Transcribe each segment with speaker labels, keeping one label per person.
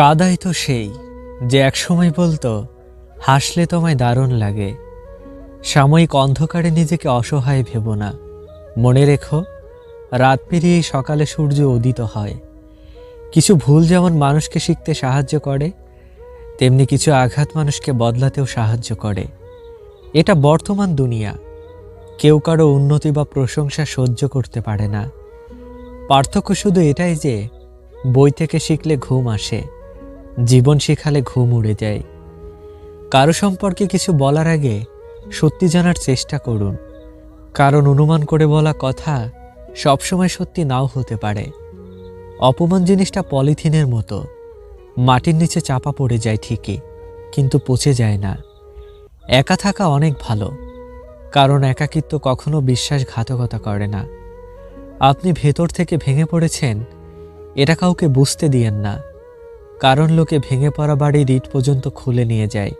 Speaker 1: কাদাই তো সেই যে একসময় বলতো হাসলে তোমায় দারুণ লাগে। সাময়িক অন্ধকারে নিজেকে অসহায় ভেবো না, মনে রেখো রাত পেরিয়ে সকালে সূর্য উদিত হয়। কিছু ভুল যেমন মানুষকে শিখতে সাহায্য করে, তেমনি কিছু আঘাত মানুষকে বদলাতেও সাহায্য করে। এটা বর্তমান দুনিয়া, কেউ কারো উন্নতি বা প্রশংসা সহ্য করতে পারে না। পার্থক্য শুধু এটাই যে বই থেকে শিখলে ঘুম আসে, জীবন শেখালে ঘুম উড়ে যায়। কারো সম্পর্কে কিছু বলার আগে সত্যি জানার চেষ্টা করুন, কারণ অনুমান করে বলা কথা সবসময় সত্যি নাও হতে পারে। অপমান জিনিসটা পলিথিনের মতো, মাটির নিচে চাপা পড়ে যায় ঠিকই, কিন্তু পচে যায় না। একা থাকা অনেক ভালো, কারণ একাকিত্ব কখনো বিশ্বাসঘাতকতা করে না। আপনি ভেতর থেকে ভেঙে পড়েছেন, এটা কাউকে বুঝতে দিয়েন না, কারণ লোকে ভেঙে পড়া বাড়ির ইট পর্যন্ত খুলে নিয়ে যায়।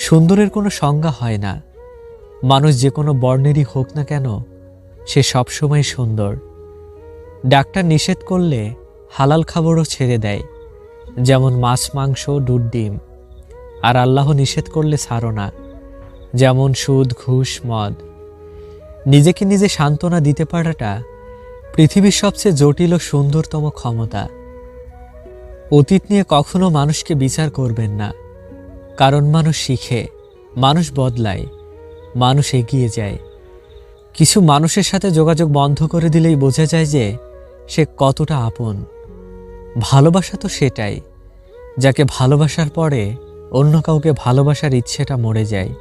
Speaker 1: সুন্দরের কোনো সংজ্ঞা হয় না, মানুষ যে কোনো বর্ণেরই হোক না কেন সে সবসময় সুন্দর। ডাক্তার নিষেধ করলে হালাল খাবারও ছেড়ে দেয়, যেমন মাছ, মাংস, দুধ, ডিম। আর আল্লাহ নিষেধ করলে ছাড়ো না, যেমন সুদ, ঘুষ, মদ। নিজেকে নিজে সান্ত্বনা দিতে পারাটা পৃথিবীর সবচেয়ে জটিল ও সুন্দরতম ক্ষমতা। অতীত নিয়ে কখনো মানুষকে বিচার করবেন না, কারণ মানুষ শিখে, মানুষ বদলায়, মানুষ এগিয়ে যায়। কিছু মানুষের সাথে যোগাযোগ বন্ধ করে দিলেই বোঝা যায় যে সে কতটা আপন। ভালোবাসা তো সেটাই, যাকে ভালোবাসার পরে অন্য কাউকে ভালোবাসার ইচ্ছেটা মরে যায়।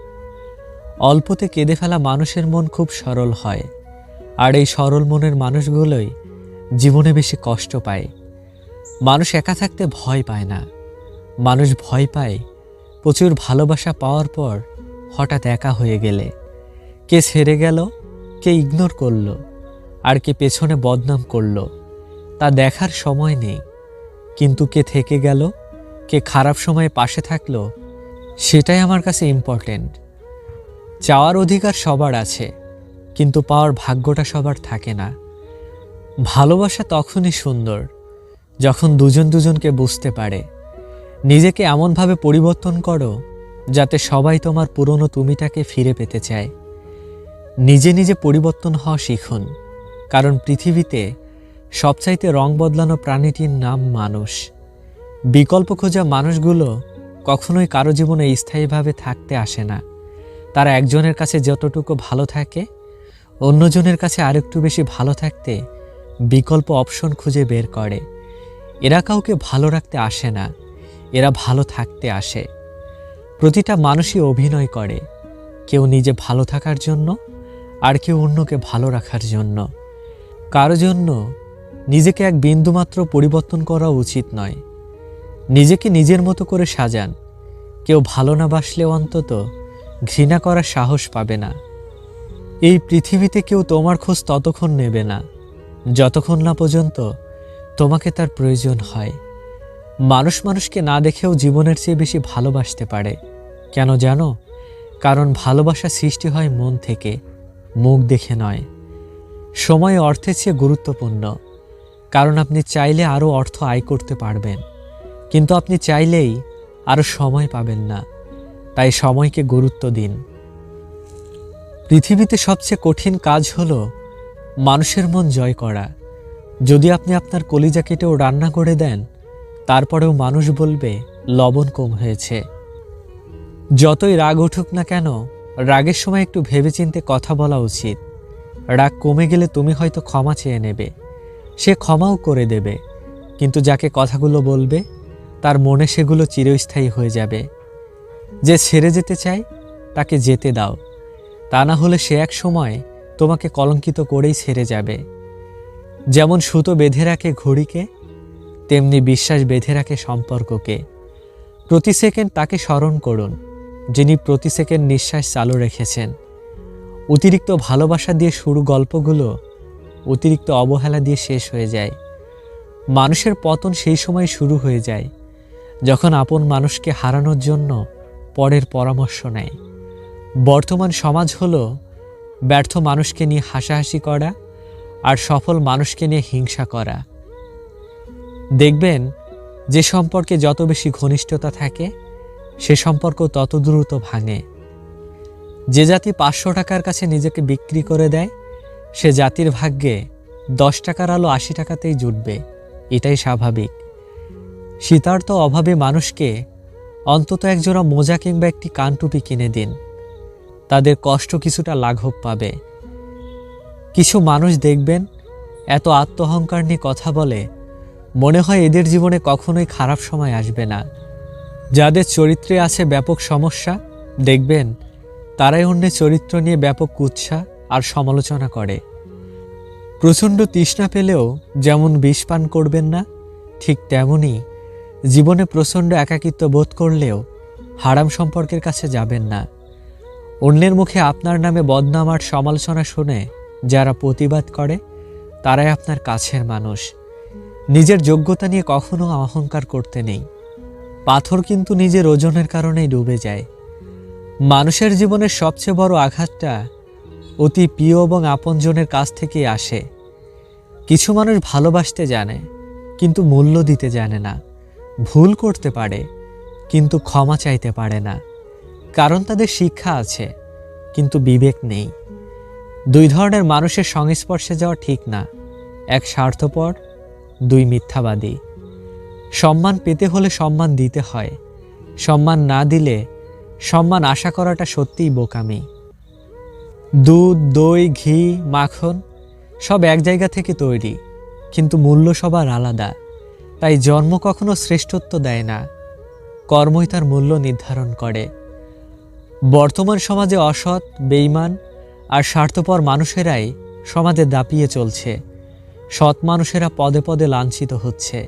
Speaker 1: অল্পতে কেঁদে ফেলা মানুষের মন খুব সরল হয়, আর এই সরল মনের মানুষগুলোই জীবনে বেশি কষ্ট পায়। মানুষ একা থাকতে ভয় পায় না, মানুষ ভয় পায় প্রচুর ভালোবাসা পাওয়ার পর হঠাৎ একা হয়ে গেলে। কে ছেড়ে গেল, কে ইগনোর করলো, আর কে পেছনে বদনাম করলো তা দেখার সময় নেই। কিন্তু কে থেকে গেল, কে খারাপ সময়ে পাশে থাকলো, সেটাই আমার কাছে ইম্পর্টেন্ট। চাওয়ার অধিকার সবার আছে, কিন্তু পাওয়ার ভাগ্যটা সবার থাকে না। ভালোবাসা তখনই সুন্দর যখন দুজন দুজনকে বুঝতে পারে। নিজেকে এমনভাবে পরিবর্তন করো যাতে সবাই তোমার পুরনো তুমিটাকে ফিরে পেতে চায়। নিজে নিজে পরিবর্তন হওয়া শিখুন, কারণ পৃথিবীতে সবচাইতে রং বদলানো প্রাণীটির নাম মানুষ। বিকল্প খোঁজা মানুষগুলো কখনোই কারো জীবনে স্থায়ীভাবে থাকতে আসে না। তারা একজনের কাছে যতটুকু ভালো থাকে, অন্যজনের কাছে আরেকটু বেশি ভালো থাকতে বিকল্প অপশন খুঁজে বের করে। এরা কাউকে ভালো রাখতে আসে না, এরা ভালো থাকতে আসে। প্রতিটা মানুষই অভিনয় করে, কেউ নিজে ভালো থাকার জন্য, আর কেউ অন্যকে ভালো রাখার জন্য। কারো জন্য নিজেকে এক বিন্দুমাত্র পরিবর্তন করা উচিত নয়। নিজেকে নিজের মতো করে সাজান। কেউ ভালো না বাসলেও অন্তত ঘৃণা করার সাহস পাবে না। এই পৃথিবীতে কেউ তোমার খোঁজ ততক্ষণ নেবে না যতক্ষণ না পর্যন্ত তোমাকে তার প্রয়োজন হয়। মানুষ মানুষকে না দেখেও জীবনের চেয়ে বেশি ভালোবাসতে পারে। কেন জানো? কারণ ভালোবাসা সৃষ্টি হয় মন থেকে, মুখ দেখে নয়। সময় অর্থের চেয়ে গুরুত্বপূর্ণ, কারণ আপনি চাইলে আরও অর্থ আয় করতে পারবেন, কিন্তু আপনি চাইলেই আরও সময় পাবেন না। তাই সময়কে গুরুত্ব দিন। পৃথিবীতে সবচেয়ে কঠিন কাজ হলো মানুষের মন জয় করা। যদি আপনি আপনার কলিজা কেটেও রান্না করে দেন, তারপরেও মানুষ বলবে লবণ কম হয়েছে। যতই রাগ উঠুক না কেন, রাগের সময় একটু ভেবেচিন্তে কথা বলা উচিত। রাগ কমে গেলে তুমি হয়তো ক্ষমা চেয়ে নেবে, সে ক্ষমাও করে দেবে, কিন্তু যাকে কথাগুলো বলবে তার মনে সেগুলো চিরস্থায়ী হয়ে যাবে। যে ছেড়ে যেতে চায় তাকে যেতে দাও, তা না হলে সে এক সময় তোমাকে কলঙ্কিত করেই ছেড়ে যাবে। যেমন সুতো বেঁধে রাখে ঘড়িকে, তেমনি বিশ্বাস বেঁধে রাখে সম্পর্ককে। প্রতি সেকেন্ড তাকে স্মরণ করুন যিনি প্রতি সেকেন্ড নিঃশ্বাস চালু রেখেছেন। অতিরিক্ত ভালোবাসা দিয়ে শুরু গল্পগুলো অতিরিক্ত অবহেলা দিয়ে শেষ হয়ে যায়। মানুষের পতন সেই সময় শুরু হয়ে যায় যখন আপন মানুষকে হারানোর জন্য পরের পরামর্শ নেয়। বর্তমান সমাজ হলো ব্যর্থ মানুষকে নিয়ে হাসাহাসি করা আর সফল মানুষকে নিয়ে হিংসা করা। দেখবেন যে সম্পর্কে যত বেশি ঘনিষ্ঠতা থাকে সে সম্পর্ক তত দ্রুত ভাঙে। যে জাতি 500 টাকার কাছে নিজেকে বিক্রি করে দেয় সে জাতির ভাগ্যে 10 টাকার আলো 80 টাকাতেই জুটবে, এটাই স্বাভাবিক। শীতার্ত অভাবে মানুষকে অন্তত একজোড়া মোজা কিংবা একটি কানটুপি কিনে দিন, তাদের কষ্ট কিছুটা লাঘব পাবে। কিছু মানুষ দেখবেন এত আত্মহংকার নিয়ে কথা বলে, মনে হয় এদের জীবনে কখনোই খারাপ সময় আসবে না। যাদের চরিত্রে আছে ব্যাপক সমস্যা, দেখবেন তারাই অন্যের চরিত্র নিয়ে ব্যাপক কুৎসা আর সমালোচনা করে। প্রচণ্ড তৃষ্ণা পেলেও যেমন বিষ পান করবেন না, ঠিক তেমনই জীবনে প্রচণ্ড একাকিত্ব বোধ করলেও হারাম সম্পর্কের কাছে যাবেন না। অন্যের মুখে আপনার নামে বদনাম আর সমালোচনা শুনে যারা প্রতিবাদ করে তারাই আপনার কাছের মানুষ। নিজের যোগ্যতা নিয়ে কখনো অহংকার করতে নেই। পাথর কিন্তু নিজের ওজনের কারণেই ডুবে যায়। মানুষের জীবনের সবচেয়ে বড় আঘাতটা অতি প্রিয় এবং আপনজনের কাছ থেকেই আসে। কিছু মানুষ ভালোবাসতে জানে কিন্তু মূল্য দিতে জানে না, ভুল করতে পারে কিন্তু ক্ষমা চাইতে পারে না, কারণ তাদের শিক্ষা আছে কিন্তু বিবেক নেই। দুই ধরনের মানুষের সংস্পর্শে যাওয়া ঠিক না, এক স্বার্থপর, দুই মিথ্যাবাদী। সম্মান পেতে হলে সম্মান দিতে হয়, সম্মান না দিলে সম্মান আশা করাটা সত্যিই বোকামি। দুধ, দই, ঘি, মাখন সব এক জায়গা থেকে তৈরি, কিন্তু মূল্য সবার আলাদা। তাই জন্ম কখনো শ্রেষ্ঠত্ব দেয় না, কর্মই তার মূল্য নির্ধারণ করে। বর্তমান সমাজে অসৎ, বেঈমান আর স্বার্থপর মানুষেরাই সমাজে দাপিয়ে চলছে। সৎ মানুষেরা পদে পদে লাঞ্ছিত হচ্ছে।